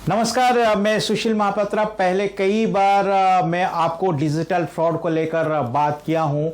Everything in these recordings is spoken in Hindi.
नमस्कार, मैं सुशील महापात्रा। पहले कई बार मैं आपको डिजिटल फ्रॉड को लेकर बात किया हूं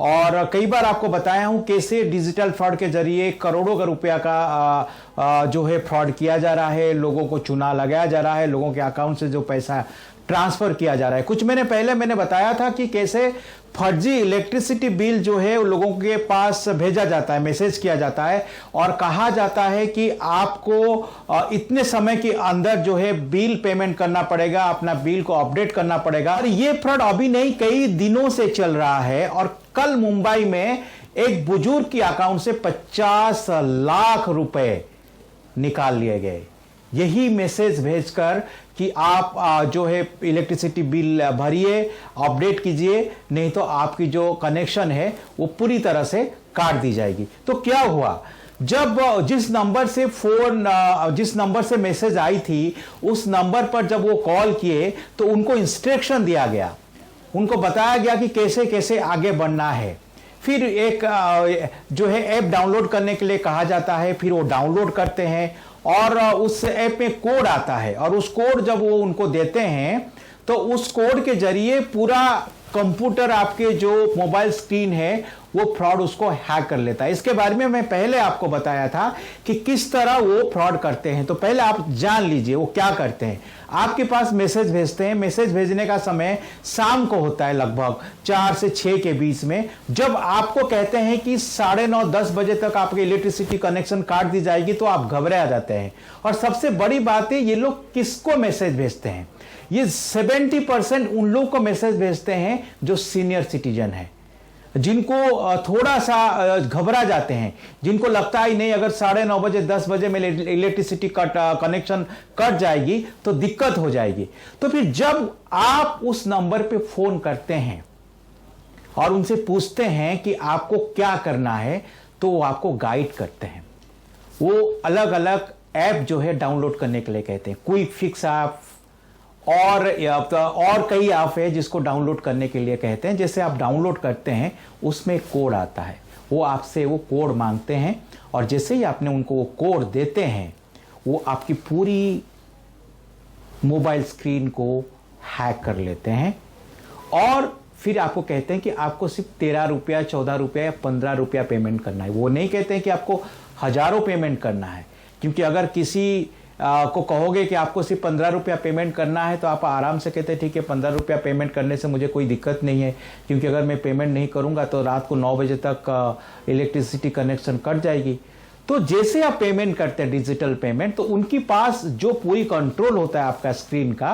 और कई बार आपको बताया हूं कैसे डिजिटल फ्रॉड के जरिए करोड़ों का रुपया का जो है फ्रॉड किया जा रहा है, लोगों को चूना लगाया जा रहा है, लोगों के अकाउंट से जो पैसा ट्रांसफर किया जा रहा है। कुछ महीने पहले मैंने बताया था कि कैसे फर्जी इलेक्ट्रिसिटी बिल जो है लोगों के पास भेजा जाता है, मैसेज किया जाता है और कहा जाता है कि आपको इतने समय के अंदर जो है बिल पेमेंट करना पड़ेगा, अपना बिल को अपडेट करना पड़ेगा। और ये फ्रॉड अभी नहीं, कई दिनों से चल रहा है। और कल मुंबई में एक बुजुर्ग की अकाउंट से 50 लाख रुपए निकाल लिए गए, यही मैसेज भेजकर कि आप जो है इलेक्ट्रिसिटी बिल भरिए, अपडेट कीजिए, नहीं तो आपकी जो कनेक्शन है वो पूरी तरह से काट दी जाएगी। तो क्या हुआ, जब जिस नंबर से मैसेज आई थी उस नंबर पर जब वो कॉल किए तो उनको इंस्ट्रक्शन दिया गया, उनको बताया गया कि कैसे कैसे आगे बढ़ना है। फिर एक जो है ऐप डाउनलोड करने के लिए कहा जाता है, फिर वो डाउनलोड करते हैं और उस ऐप में कोड आता है और उस कोड जब वो उनको देते हैं तो उस कोड के जरिए पूरा कंप्यूटर, आपके जो मोबाइल स्क्रीन है, वो फ्रॉड उसको हैक कर लेता है। इसके बारे में मैं पहले आपको बताया था कि किस तरह वो फ्रॉड करते हैं। तो पहले आप जान लीजिए वो क्या करते हैं। आपके पास मैसेज भेजते हैं, मैसेज भेजने का समय शाम को होता है, लगभग 4 से 6 के बीच में। जब आपको कहते हैं कि 9:30 10 बजे तक आपकी इलेक्ट्रिसिटी कनेक्शन काट दी जाएगी तो आप घबरा जाते हैं। और सबसे बड़ी बात है, ये लोग किसको मैसेज भेजते हैं? ये 70% उन लोगों को मैसेज भेजते हैं जो सीनियर सिटीजन है, जिनको थोड़ा सा घबरा जाते हैं, जिनको लगता ही नहीं अगर 9:30 बजे 10 बजे में इलेक्ट्रिसिटी कनेक्शन कट जाएगी तो दिक्कत हो जाएगी। तो फिर जब आप उस नंबर पे फोन करते हैं और उनसे पूछते हैं कि आपको क्या करना है, तो वो आपको गाइड करते हैं। वो अलग अलग ऐप जो है डाउनलोड करने के लिए कहते हैं, क्विक फिक्स ऐप और कई ऐप है जिसको डाउनलोड करने के लिए कहते हैं। जैसे आप डाउनलोड करते हैं उसमें कोड आता है, वो आपसे वो कोड मांगते हैं और जैसे ही आपने उनको वो कोड देते हैं वो आपकी पूरी मोबाइल स्क्रीन को हैक कर लेते हैं और फिर आपको कहते हैं कि आपको सिर्फ 13 रुपया, 14 रुपया या 15 रुपया पेमेंट करना है। वो नहीं कहते हैं कि आपको हजारों पेमेंट करना है, क्योंकि अगर किसी को कहोगे कि आपको सिर्फ 15 रुपया पेमेंट करना है तो आप आराम से कहते हैं ठीक है, 15 रुपया पेमेंट करने से मुझे कोई दिक्कत नहीं है, क्योंकि अगर मैं पेमेंट नहीं करूंगा तो रात को 9 बजे तक इलेक्ट्रिसिटी कनेक्शन कट जाएगी। तो जैसे आप पेमेंट करते हैं डिजिटल पेमेंट, तो उनके पास जो पूरी कंट्रोल होता है आपका स्क्रीन का,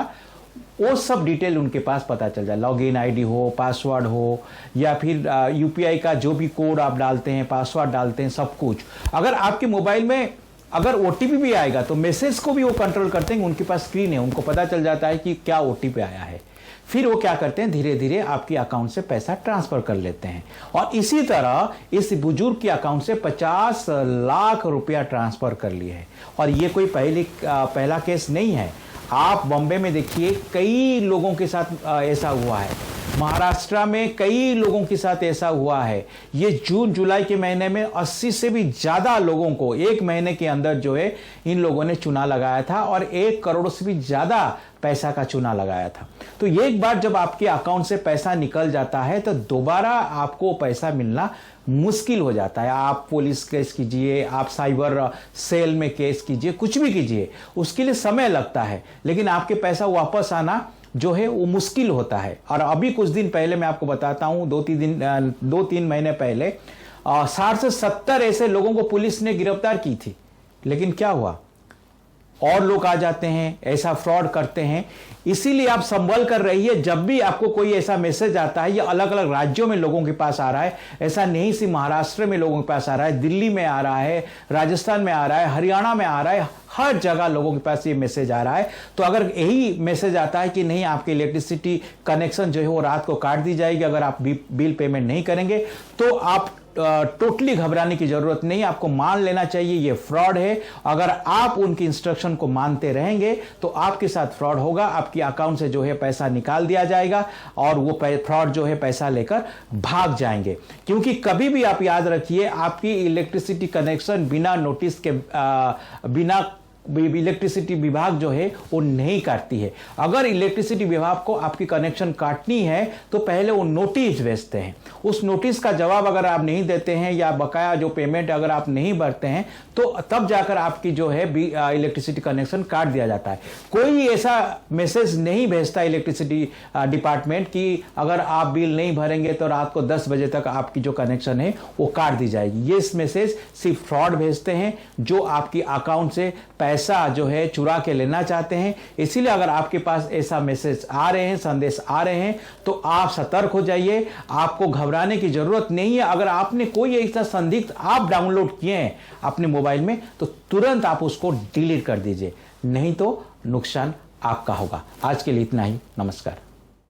वो सब डिटेल उनके पास पता चल जाए। लॉगिन आईडी हो, पासवर्ड हो, या फिर यूपीआई का जो भी कोड आप डालते हैं, पासवर्ड डालते हैं, सब कुछ। अगर आपके मोबाइल में अगर ओटीपी भी आएगा तो मैसेज को भी वो कंट्रोल करते हैं, उनके पास स्क्रीन है, उनको पता चल जाता है कि क्या ओटीपी आया है। फिर वो क्या करते हैं, धीरे धीरे आपके अकाउंट से पैसा ट्रांसफर कर लेते हैं। और इसी तरह इस बुजुर्ग के अकाउंट से 50 लाख रुपया ट्रांसफर कर लिए है। और ये कोई पहला केस नहीं है। आप बॉम्बे में देखिए, कई लोगों के साथ ऐसा हुआ है। महाराष्ट्र में कई लोगों के साथ ऐसा हुआ है। ये जून जुलाई के महीने में 80 से भी ज्यादा लोगों को एक महीने के अंदर जो है इन लोगों ने चूना लगाया था और 1 करोड़ से भी ज्यादा पैसा का चूना लगाया था। तो ये एक बार जब आपके अकाउंट से पैसा निकल जाता है तो दोबारा आपको पैसा मिलना मुश्किल हो जाता है। आप पुलिस केस कीजिए, आप साइबर सेल में केस कीजिए, कुछ भी कीजिए, उसके लिए समय लगता है, लेकिन आपके पैसा वापस आना जो है वो मुश्किल होता है। और अभी कुछ दिन पहले मैं आपको बताता हूं, 2-3 महीने पहले 60 से 70 ऐसे लोगों को पुलिस ने गिरफ्तार की थी। लेकिन क्या हुआ, और लोग आ जाते हैं, ऐसा फ्रॉड करते हैं। इसीलिए आप संभल कर रहिए। जब भी आपको कोई ऐसा मैसेज आता है, ये अलग अलग राज्यों में लोगों के पास आ रहा है, ऐसा नहीं सिर्फ महाराष्ट्र में लोगों के पास आ रहा है, दिल्ली में आ रहा है, राजस्थान में आ रहा है, हरियाणा में आ रहा है, हर जगह लोगों के पास ये मैसेज आ रहा है। तो अगर यही मैसेज आता है कि नहीं, आपकी इलेक्ट्रिसिटी कनेक्शन जो है वो रात को काट दी जाएगी अगर आप बिल पेमेंट नहीं करेंगे, तो आप टोटली घबराने की जरूरत नहीं। आपको मान लेना चाहिए ये फ्रॉड है। अगर आप उनकी इंस्ट्रक्शन को मानते रहेंगे तो आपके साथ फ्रॉड होगा, आपके अकाउंट से जो है पैसा निकाल दिया जाएगा और वो फ्रॉड जो है पैसा लेकर भाग जाएंगे। क्योंकि कभी भी आप याद रखिए, आपकी इलेक्ट्रिसिटी कनेक्शन बिना नोटिस के, बिना इलेक्ट्रिसिटी विभाग जो है वो नहीं काटती है। अगर इलेक्ट्रिसिटी विभाग को आपकी कनेक्शन काटनी है तो पहले वो नोटिस भेजते हैं। उस नोटिस का जवाब अगर आप नहीं देते हैं या बकाया जो पेमेंट अगर आप नहीं भरते हैं तो तब जाकर आपकी जो है इलेक्ट्रिसिटी कनेक्शन काट दिया जाता है। कोई ऐसा मैसेज नहीं भेजता इलेक्ट्रिसिटी डिपार्टमेंट कि अगर आप बिल नहीं भरेंगे तो रात को 10 बजे तक आपकी जो कनेक्शन है वो काट दी जाएगी। ये मैसेज सिर्फ फ्रॉड भेजते हैं जो आपकी अकाउंट से पैसा जो है चुरा के लेना चाहते हैं। इसीलिए अगर आपके पास ऐसा मैसेज आ रहे हैं, संदेश आ रहे हैं तो आप सतर्क हो जाइए। आपको घबराने की जरूरत नहीं है। अगर आपने कोई ऐसा संदिग्ध आप डाउनलोड किए हैं अपने मोबाइल में तो तुरंत आप उसको डिलीट कर दीजिए, नहीं तो नुकसान आपका होगा। आज के लिए इतना ही। नमस्कार।